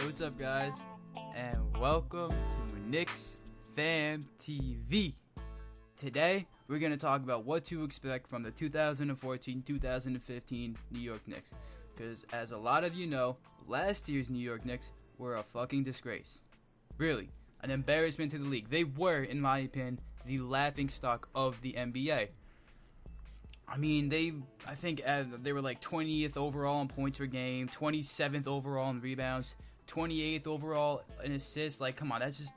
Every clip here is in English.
Hey, what's up, guys? And welcome to Knicks Fam TV. Today, we're going to talk about what to expect from the 2014-2015 New York Knicks. Because, as a lot of you know, last year's New York Knicks were a fucking disgrace. Really, an embarrassment to the league. They were, in my opinion, the laughingstock of the NBA. I mean, I think they were like 20th overall in points per game, 27th overall in rebounds, 28th overall in assists. Like, come on, that's just,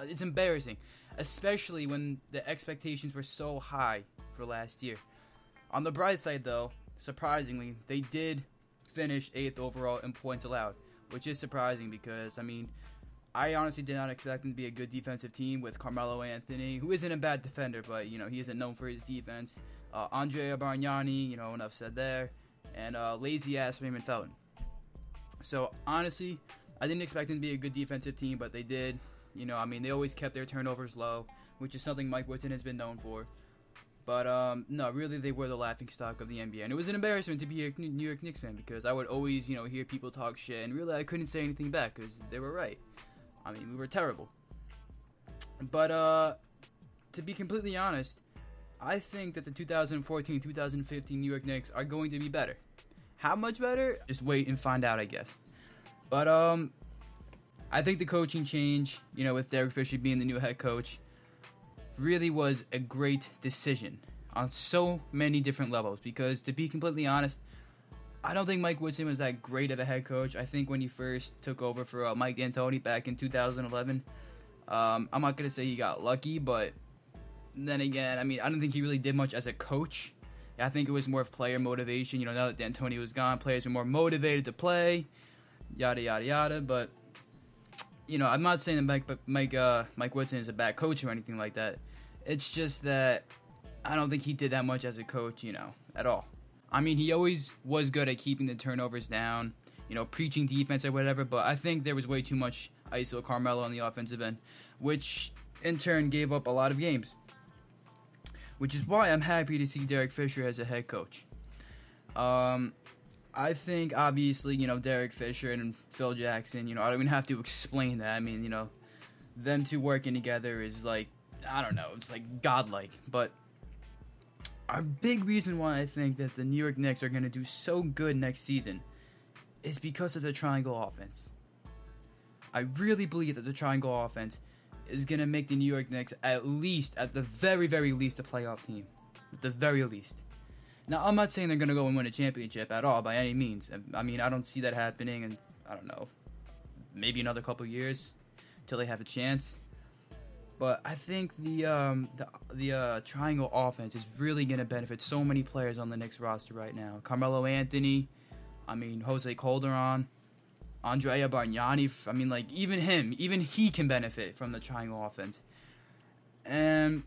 it's embarrassing. Especially when the expectations were so high for last year. On the bright side, though, surprisingly, they did finish 8th overall in points allowed, which is surprising because, I mean, I honestly did not expect them to be a good defensive team with Carmelo Anthony, who isn't a bad defender, but, you know, he isn't known for his defense. Andrea Bargnani, you know, enough said there, and lazy-ass Raymond Felton. So, honestly, I didn't expect them to be a good defensive team, but they did. You know, I mean, they always kept their turnovers low, which is something Mike Woodson has been known for. But, no, really, they were the laughingstock of the NBA. And it was an embarrassment to be a New York Knicks fan because I would always, you know, hear people talk shit, and really I couldn't say anything back because they were right. I mean, we were terrible. But, to be completely honest, I think that the 2014-2015 New York Knicks are going to be better. How much better? Just wait and find out, I guess. But, I think the coaching change, you know, with Derek Fisher being the new head coach, really was a great decision on so many different levels. Because, to be completely honest, I don't think Mike Woodson was that great of a head coach. I think when he first took over for Mike D'Antoni back in 2011, I'm not going to say he got lucky, but then again, I mean, I don't think he really did much as a coach. I think it was more of player motivation. You know, now that D'Antoni was gone, players were more motivated to play, yada, yada, yada. But, you know, I'm not saying that Mike Woodson is a bad coach or anything like that. It's just that I don't think he did that much as a coach, you know, at all. I mean, he always was good at keeping the turnovers down, you know, preaching defense or whatever, but I think there was way too much ISO Carmelo on the offensive end, which in turn gave up a lot of games. Which is why I'm happy to see Derek Fisher as a head coach. I think, obviously, you know, Derek Fisher and Phil Jackson, you know, I don't even have to explain that. I mean, you know, them two working together is like, I don't know, it's like godlike. But a big reason why I think that the New York Knicks are going to do so good next season is because of the triangle offense. I really believe that the triangle offense is going to make the New York Knicks at the very, very least, a playoff team. At the very least. Now, I'm not saying they're going to go and win a championship at all, by any means. I mean, I don't see that happening in, I don't know, maybe another couple years until they have a chance. But I think the triangle offense is really going to benefit so many players on the Knicks roster right now. Carmelo Anthony, I mean, Jose Calderon, Andrea Bargnani, I mean, like, even he can benefit from the triangle offense. And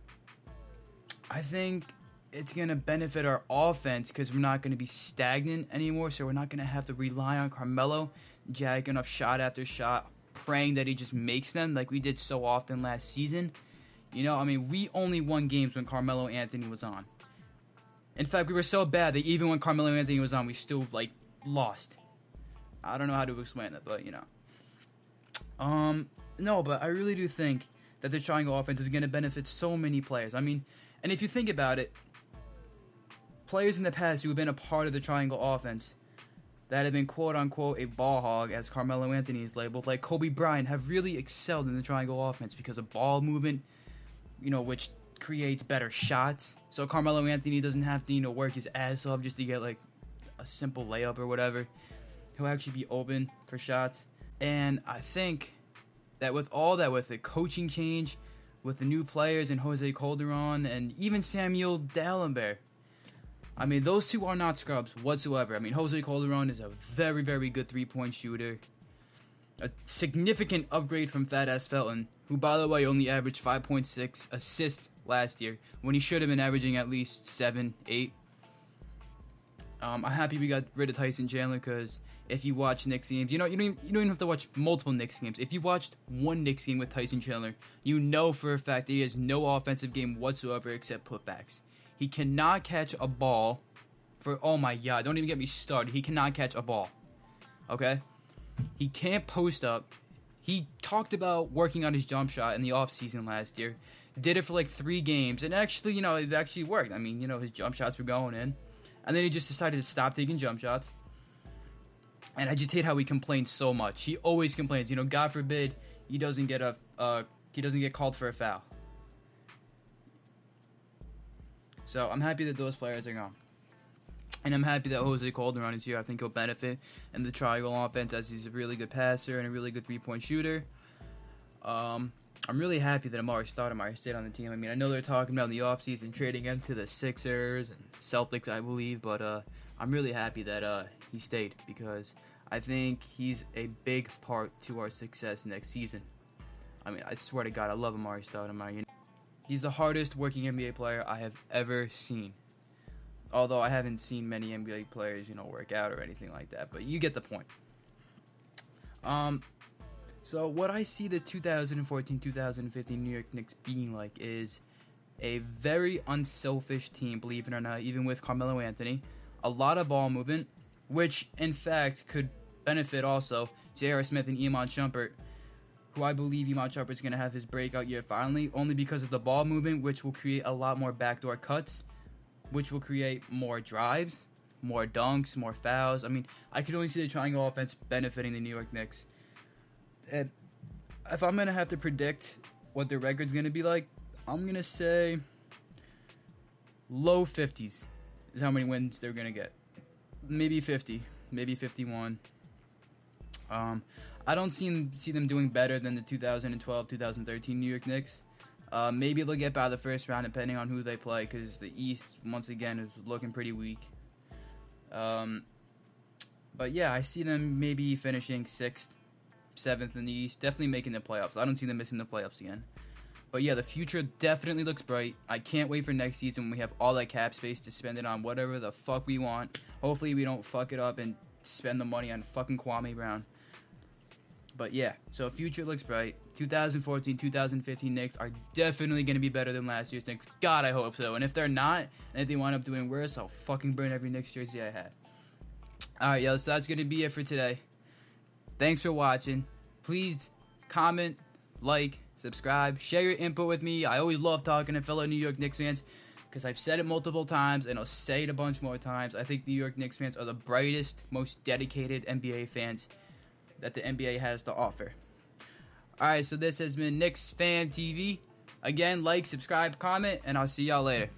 I think it's going to benefit our offense because we're not going to be stagnant anymore, so we're not going to have to rely on Carmelo jacking up shot after shot, praying that he just makes them like we did so often last season. You know, I mean, we only won games when Carmelo Anthony was on. In fact, we were so bad that even when Carmelo Anthony was on, we still, like, lost. I don't know how to explain that, but, you know. No, but I really do think that the triangle offense is going to benefit so many players. I mean, and if you think about it, players in the past who have been a part of the triangle offense that have been quote-unquote a ball hog, as Carmelo Anthony is labeled, like Kobe Bryant, have really excelled in the triangle offense because of ball movement, you know, which creates better shots. So Carmelo Anthony doesn't have to, you know, work his ass off just to get, like, a simple layup or whatever. He'll actually be open for shots. And I think that with all that, with the coaching change, with the new players and Jose Calderon and even Samuel Dalembert, I mean, those two are not scrubs whatsoever. I mean, Jose Calderon is a very, very good three-point shooter. A significant upgrade from Fat Ass Felton, who, by the way, only averaged 5.6 assists last year, when he should have been averaging at least 7, 8. I'm happy we got rid of Tyson Chandler because if you watch Knicks games, you don't even have to watch multiple Knicks games. If you watched one Knicks game with Tyson Chandler, you know for a fact that he has no offensive game whatsoever except putbacks. He cannot catch a ball for, oh my god, don't even get me started. He cannot catch a ball. Okay? He can't post up. He talked about working on his jump shot in the offseason last year. Did it for like 3 games. And actually, it actually worked. I mean, his jump shots were going in. And then he just decided to stop taking jump shots. And I just hate how he complains so much. He always complains. God forbid he doesn't get called for a foul. So I'm happy that those players are gone. And I'm happy that Jose Calderon is here. I think he'll benefit in the triangle offense as he's a really good passer and a really good three-point shooter. I'm really happy that Amari Stoudemire stayed on the team. I mean, I know they're talking about in the offseason trading him to the Sixers and Celtics, I believe. But I'm really happy that he stayed because I think he's a big part to our success next season. I mean, I swear to God, I love Amari Stoudemire. He's the hardest working NBA player I have ever seen. Although I haven't seen many NBA players, work out or anything like that. But you get the point. So what I see the 2014-2015 New York Knicks being like is a very unselfish team, believe it or not, even with Carmelo Anthony. A lot of ball movement, which, in fact, could benefit also J.R. Smith and Iman Shumpert, who I believe Iman Shumpert is going to have his breakout year finally, only because of the ball movement, which will create a lot more backdoor cuts, which will create more drives, more dunks, more fouls. I mean, I could only see the triangle offense benefiting the New York Knicks. And if I'm going to have to predict what their record's going to be like, I'm going to say low 50s is how many wins they're going to get. Maybe 50, maybe 51. I don't see them doing better than the 2012-2013 New York Knicks. Maybe they'll get by the first round depending on who they play because the East, once again, is looking pretty weak. But yeah, I see them maybe finishing 6th, 7th in the East, definitely making the playoffs. I don't see them missing the playoffs again. But yeah, the future definitely looks bright. I can't wait for next season when we have all that cap space to spend it on whatever the fuck we want. Hopefully we don't fuck it up and spend the money on fucking Kwame Brown. But yeah, so future looks bright. 2014-2015 Knicks are definitely going to be better than last year's Knicks. God, I hope so. And if they're not, and if they wind up doing worse, I'll fucking burn every Knicks jersey I had. Alright, yo, so that's going to be it for today. Thanks for watching. Please comment, like, subscribe, share your input with me. I always love talking to fellow New York Knicks fans because I've said it multiple times and I'll say it a bunch more times. I think New York Knicks fans are the brightest, most dedicated NBA fans that the NBA has to offer. Alright, so this has been Knicks Fan TV. Again, like, subscribe, comment, and I'll see y'all later.